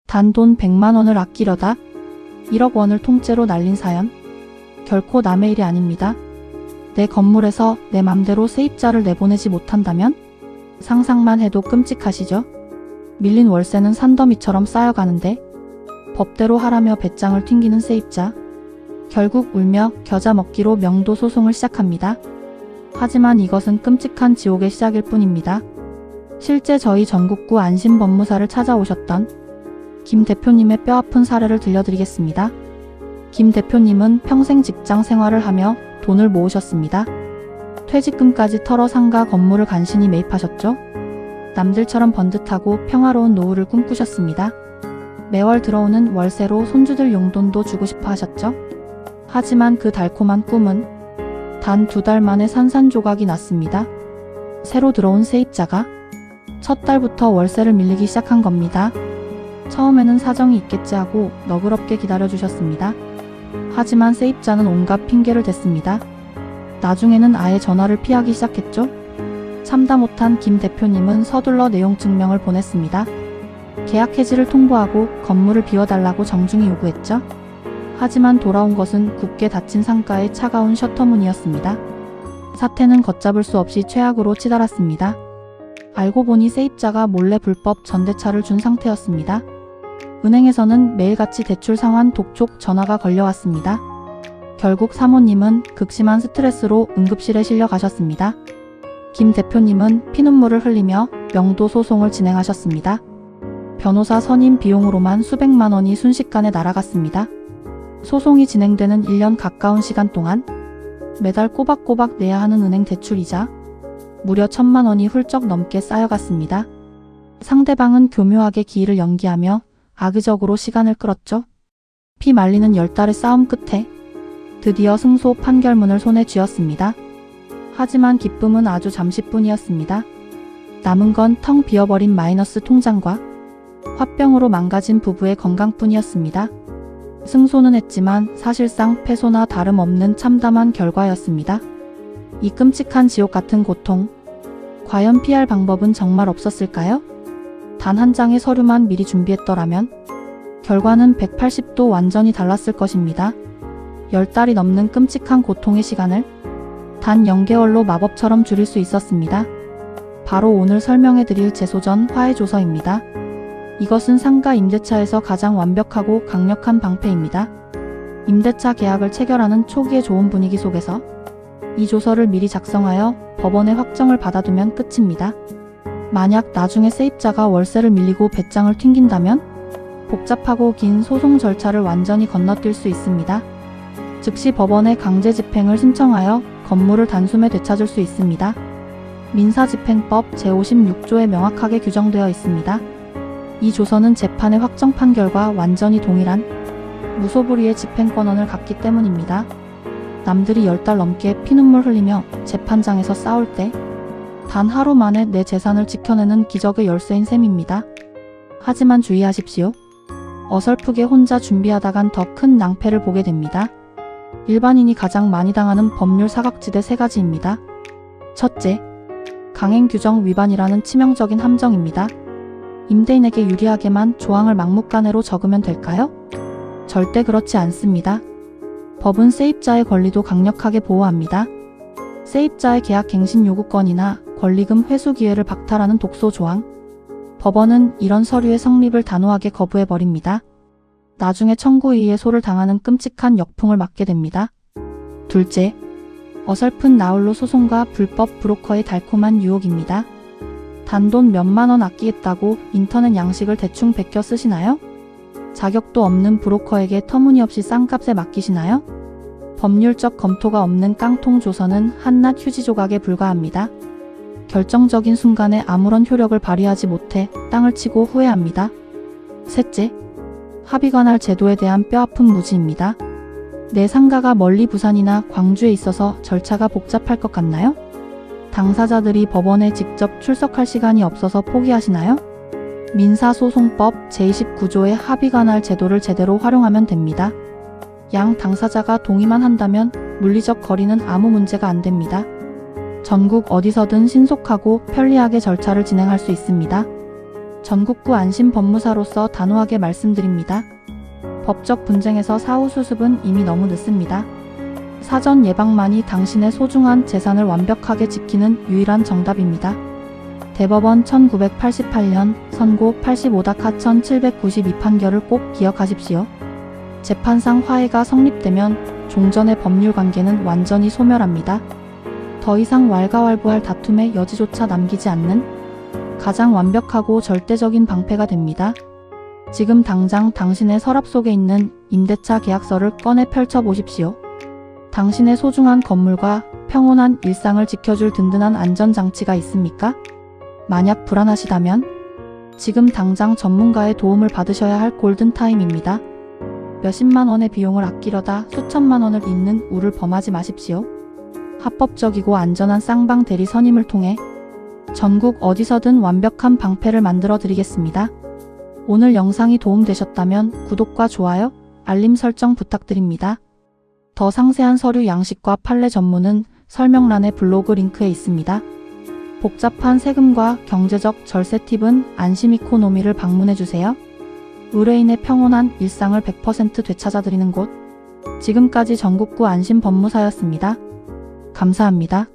단 돈 100만 원을 아끼려다 1억 원을 통째로 날린 사연. 결코 남의 일이 아닙니다. 내 건물에서 내 맘대로 세입자를 내보내지 못한다면? 상상만 해도 끔찍하시죠? 밀린 월세는 산더미처럼 쌓여가는데 법대로 하라며 배짱을 튕기는 세입자. 결국 울며 겨자 먹기로 명도 소송을 시작합니다. 하지만 이것은 끔찍한 지옥의 시작일 뿐입니다. 실제 저희 전국구 안심법무사를 찾아오셨던 김 대표님의 뼈아픈 사례를 들려드리겠습니다. 김 대표님은 평생 직장 생활을 하며 돈을 모으셨습니다. 퇴직금까지 털어 상가 건물을 간신히 매입하셨죠. 남들처럼 번듯하고 평화로운 노후를 꿈꾸셨습니다. 매월 들어오는 월세로 손주들 용돈도 주고 싶어 하셨죠. 하지만 그 달콤한 꿈은 단 2달 만에 산산조각이 났습니다. 새로 들어온 세입자가 첫 달부터 월세를 밀리기 시작한 겁니다. 처음에는 사정이 있겠지 하고 너그럽게 기다려주셨습니다. 하지만 세입자는 온갖 핑계를 댔습니다. 나중에는 아예 전화를 피하기 시작했죠. 참다 못한 김 대표님은 서둘러 내용 증명을 보냈습니다. 계약 해지를 통보하고 건물을 비워달라고 정중히 요구했죠. 하지만 돌아온 것은 굳게 닫힌 상가의 차가운 셔터문이었습니다. 사태는 걷잡을 수 없이 최악으로 치달았습니다. 알고 보니 세입자가 몰래 불법 전대차를 준 상태였습니다. 은행에서는 매일같이 대출 상환 독촉 전화가 걸려왔습니다. 결국 사모님은 극심한 스트레스로 응급실에 실려 가셨습니다. 김 대표님은 피눈물을 흘리며 명도 소송을 진행하셨습니다. 변호사 선임 비용으로만 수백만 원이 순식간에 날아갔습니다. 소송이 진행되는 1년 가까운 시간 동안 매달 꼬박꼬박 내야 하는 은행 대출이자 무려 1,000만 원이 훌쩍 넘게 쌓여갔습니다. 상대방은 교묘하게 기일을 연기하며 악의적으로 시간을 끌었죠. 피 말리는 10달의 싸움 끝에 드디어 승소 판결문을 손에 쥐었습니다. 하지만 기쁨은 아주 잠시뿐이었습니다. 남은 건 텅 비어버린 마이너스 통장과 화병으로 망가진 부부의 건강뿐이었습니다. 승소는 했지만 사실상 패소나 다름없는 참담한 결과였습니다. 이 끔찍한 지옥 같은 고통, 과연 피할 방법은 정말 없었을까요? 단 한 장의 서류만 미리 준비했더라면 결과는 180도 완전히 달랐을 것입니다. 10달이 넘는 끔찍한 고통의 시간을 단 0개월로 마법처럼 줄일 수 있었습니다. 바로 오늘 설명해드릴 재소전 화해조서입니다. 이것은 상가 임대차에서 가장 완벽하고 강력한 방패입니다. 임대차 계약을 체결하는 초기의 좋은 분위기 속에서 이 조서를 미리 작성하여 법원의 확정을 받아두면 끝입니다. 만약 나중에 세입자가 월세를 밀리고 배짱을 튕긴다면 복잡하고 긴 소송 절차를 완전히 건너뛸 수 있습니다. 즉시 법원에 강제 집행을 신청하여 건물을 단숨에 되찾을 수 있습니다. 민사집행법 제56조에 명확하게 규정되어 있습니다. 이 조서는 재판의 확정 판결과 완전히 동일한 무소불위의 집행권한을 갖기 때문입니다. 남들이 10달 넘게 피눈물 흘리며 재판장에서 싸울 때 단 하루 만에 내 재산을 지켜내는 기적의 열쇠인 셈입니다. 하지만 주의하십시오. 어설프게 혼자 준비하다간 더 큰 낭패를 보게 됩니다. 일반인이 가장 많이 당하는 법률 사각지대 3가지입니다. 첫째, 강행규정 위반이라는 치명적인 함정입니다. 임대인에게 유리하게만 조항을 막무가내로 적으면 될까요? 절대 그렇지 않습니다. 법은 세입자의 권리도 강력하게 보호합니다. 세입자의 계약 갱신 요구권이나 권리금 회수 기회를 박탈하는 독소 조항. 법원은 이런 서류의 성립을 단호하게 거부해버립니다. 나중에 청구이의에 소를 당하는 끔찍한 역풍을 맞게 됩니다. 둘째, 어설픈 나홀로 소송과 불법 브로커의 달콤한 유혹입니다. 단돈 몇만 원 아끼겠다고 인터넷 양식을 대충 베껴 쓰시나요? 자격도 없는 브로커에게 터무니없이 싼 값에 맡기시나요? 법률적 검토가 없는 깡통 조서는 한낱 휴지 조각에 불과합니다. 결정적인 순간에 아무런 효력을 발휘하지 못해 땅을 치고 후회합니다. 셋째, 합의관할 제도에 대한 뼈아픈 무지입니다. 내 상가가 멀리 부산이나 광주에 있어서 절차가 복잡할 것 같나요? 당사자들이 법원에 직접 출석할 시간이 없어서 포기하시나요? 민사소송법 제29조의 합의관할 제도를 제대로 활용하면 됩니다. 양 당사자가 동의만 한다면 물리적 거리는 아무 문제가 안 됩니다. 전국 어디서든 신속하고 편리하게 절차를 진행할 수 있습니다. 전국구 안심법무사로서 단호하게 말씀드립니다. 법적 분쟁에서 사후 수습은 이미 너무 늦습니다. 사전 예방만이 당신의 소중한 재산을 완벽하게 지키는 유일한 정답입니다. 대법원 1988년 선고 85-1792 판결을 꼭 기억하십시오. 재판상 화해가 성립되면 종전의 법률 관계는 완전히 소멸합니다. 더 이상 왈가왈부할 다툼의 여지조차 남기지 않는 가장 완벽하고 절대적인 방패가 됩니다. 지금 당장 당신의 서랍 속에 있는 임대차 계약서를 꺼내 펼쳐보십시오. 당신의 소중한 건물과 평온한 일상을 지켜줄 든든한 안전장치가 있습니까? 만약 불안하시다면 지금 당장 전문가의 도움을 받으셔야 할 골든타임입니다. 몇십만 원의 비용을 아끼려다 수천만 원을 잇는 우를 범하지 마십시오. 합법적이고 안전한 쌍방 대리 선임을 통해 전국 어디서든 완벽한 방패를 만들어 드리겠습니다. 오늘 영상이 도움되셨다면 구독과 좋아요, 알림 설정 부탁드립니다. 더 상세한 서류 양식과 판례 전문은 설명란의 블로그 링크에 있습니다. 복잡한 세금과 경제적 절세 팁은 안심이코노미를 방문해주세요. 의뢰인의 평온한 일상을 100% 되찾아드리는 곳. 지금까지 전국구 안심법무사였습니다. 감사합니다.